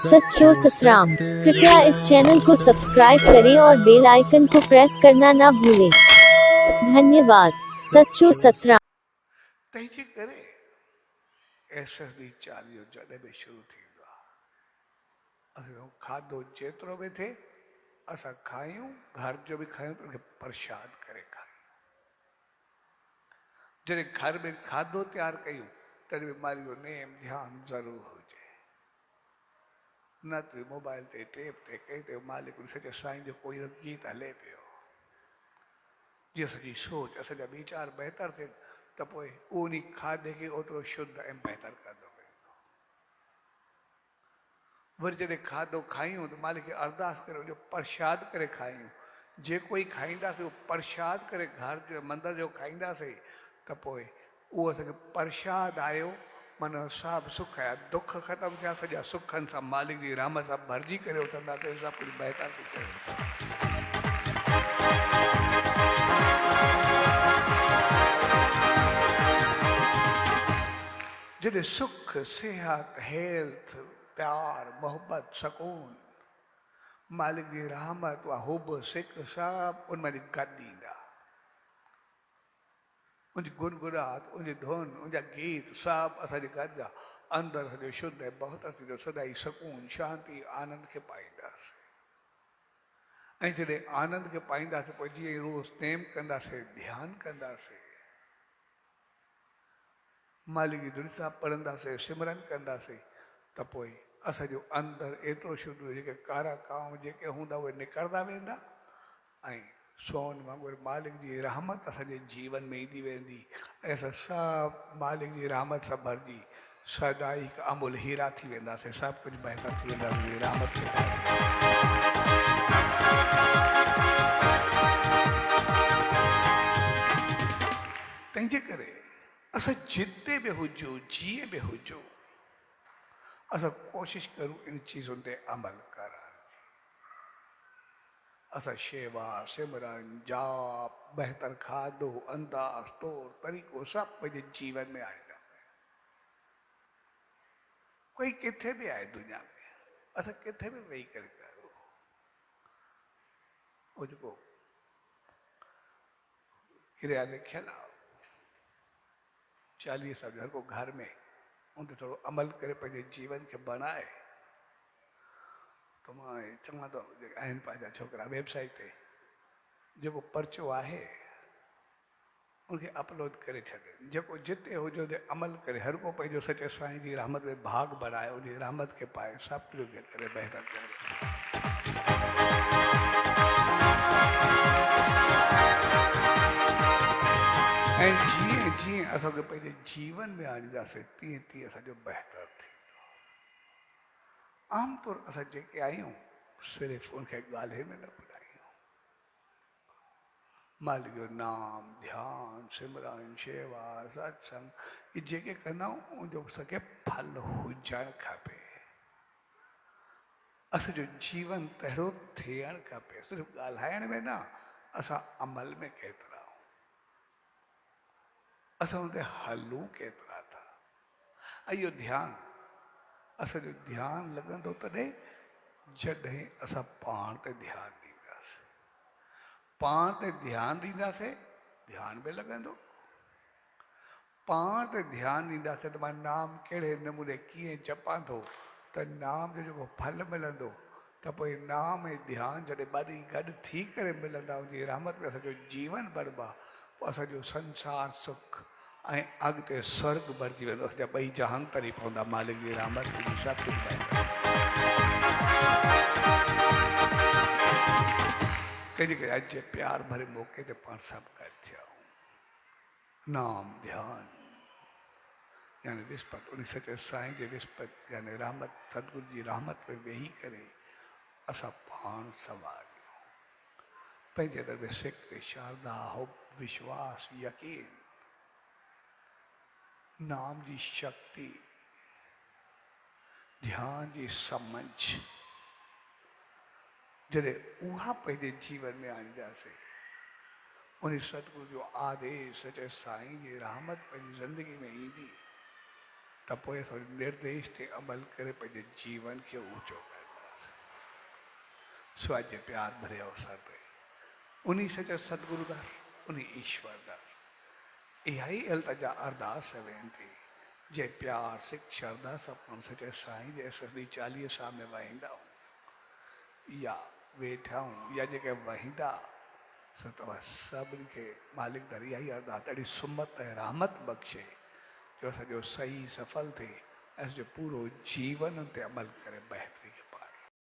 सच्चो सतराम। कृपया इस चैनल को सब्सक्राइब करें और बेल आइकन को प्रेस करना ना भूलें। धन्यवाद। सच्चो सतराम। तंहिंजे करे एसएसडी चालीहो जॾहिं बि शुरू थींदो आहे असां खाधो जेतिरो बि थिए असां खायूं, घर जो बि खायूं त उनखे प्रसाद करे खायूं। जॾहिं घर में खाधो तयारु कयूं तॾहिं बि मालिक जो नेम ध्यानु ज़रूरु हुजे। न त मोबाइल ते टेप ते कंहिं ते मालिक सॼे साईं जो कोई गीत हले पियो, जीअं सॼी सोच असांजा वीचार बहितर थियनि त पोइ उन खाधे खे ओतिरो शुद्ध ऐं बहितर कंदो वेंदो। वरी जॾहिं खाधो खायूं त मालिक खे अरदास करे उनजो प्रसाद करे खायूं। जेको ई खाईंदासीं उहो प्रसाद करे घर जो मंदर जो खाईंदासीं त पोइ उहो असांखे प्रसाद आयो, माना सभु सुख आया, दुख ख़तमु थिया, सॼा सुखनि सां मालिक जी रहमत सां भरिजी करे उथंदासीं, सभु कुझु बहितर थी करे। जॾहिं सुख, सेहत, हेल्थ, प्यार, मोहब्बत, सकून, मालिक जी रहमत, उहा हुब सिक सभु उन में गॾु ईंदा। उनजी गुनगुनाहट, उनजी धुन, उनजा गीत सभु असांजे गॾु आहे। अंदरि सॼो शुद्ध ऐं बहितर थींदो, सदाई सकून, शांति, आनंद खे पाईंदासीं। ऐं जॾहिं आनंद खे पाईंदासीं पोइ जीअं रोज़ नेम कंदासीं, ध्यानु कंदासीं, मालिक जी धुन सां पढ़ंदासीं, सिमरन कंदासीं त पोइ असांजो अंदरि एतिरो शुद्ध हुजे कि कारा काम जेके हूंदा उहे निकिरंदा वेंदा ऐं सोन वांगुरु मालिक जी रहमत असांजे जीवन में ईंदी वेंदी ऐं असां सभु मालिक जी रहमत सां भरिजी सदाई हिकु अमूल हीरा थी वेंदासीं, सभु कुझु बहितर थी वेंदासीं रहमत खे। तंहिंजे करे असां जिते बि हुजूं, जीअं बि हुजूं, असां कोशिशि करूं इन चीज़ुनि ते अमल करण। असां शेवा, सिमरन, जाप, बहितर खाधो, अंदाज़, तौर तरीक़ो सभु पंहिंजे जीवन में आणींदा। कोई किथे बि आहे दुनिया में, असां किथे बि वेही करे करूं। उहो जेको क्रिया लिखियल आहे 40 साल हर को घर में उन ते थोरो अमल करे पंहिंजे जीवन खे बणाए त मां चवां थो जेके आहिनि पंहिंजा छोकिरा वेबसाइट ते जेको पर्चो आहे उनखे अपलोड करे छॾे, जेको जिते हुजे उते अमल करे, हर को पंहिंजो सचे साईं जी रहमत में भाग बढ़ाए, उनजी रहमत खे पाए, सभु कुझु करे बहितर करे। ऐं जीअं जीअं असांखे पंहिंजे जीवन में आणींदासीं तीअं तीअं असांजो बहितर थींदो। आमतौर असां जेके आहियूं सिर्फ़ु उनखे ॻाल्हि में न ॿुधायूं। मालिक जो नाम, ध्यानु, सिमरन, शेवा, सत्संग इहे जेके कंदा आहियूं उनजो असांखे फल हुजणु खपे। असांजो जीवन तहिड़ो थियणु खपे, सिर्फ़ु ॻाल्हाइण में न, असां अमल में केतिरा, असां उन ते हलूं केतिरा था। ऐं इहो ध्यानु असांजो ध्यानु लॻंदो तॾहिं जॾहिं असां पाण ते ध्यानु ॾींदासीं। पाण ते ध्यानु ॾींदासीं, ध्यानु बि लॻंदो। पाण ते ध्यानु ॾींदासीं त मां नाम कहिड़े नमूने कीअं जपां थो त नाम जो जेको फल मिलंदो त पोइ नाम ऐं ध्यानु जॾहिं ॿई गॾु थी करे मिलंदा, उनजी रहमत में असांजो जीवन बढ़िबो आहे, पोइ असांजो संसार सुख ऐं अॻिते स्वर्ग भरिजी वेंदो, असांजा ॿई जहान तरी पवंदा मालिक जी रहमत में सभु कुझु कंहिंजे करे अॼु जे प्यार भरे मौक़े ते पाण सभु गॾु थिया आहियूं। नाम ध्यानु यानी विस्पति, उन सचे साईं जे विस्पति यानी रहमत, सतगुरु जी रहमत में वेही करे असां पाण संभालियूं। पंहिंजे अंदरि में सिक, शारदा, हुब, विश्वास, यकीन, नाम जी शक्ति, ध्यान जी समझ, जॾहिं उहा पंहिंजे जीवन में आणींदासीं, उन सतगुरु जो आदेश सचे साईं जी रहमत पंहिंजी ज़िंदगी में ईंदी त त पोइ असां निर्देश ते अमल करे पंहिंजे जीवन खे ऊचो कंदासीं। सो अॼु प्यार भरे अवसर ते उन्हीं सॼो सतगुरुदार उन्हीं ईश्वरदार इहा ई अल्तजा अरदास वेंदी जे प्यार सिख श्रद्धा सपन सचे साईं जे सदी 40 साल में वहींदा या वेठा हूं या जेके वहींदा सो तव्हां सभिनी खे मालिक दर इहा ई अरदास ॾाढी सुमत ऐं रहमत बख़्शे जो असांजो सही सफल थिए ऐं जो पूरो जीवन ते अमल करे बहितरी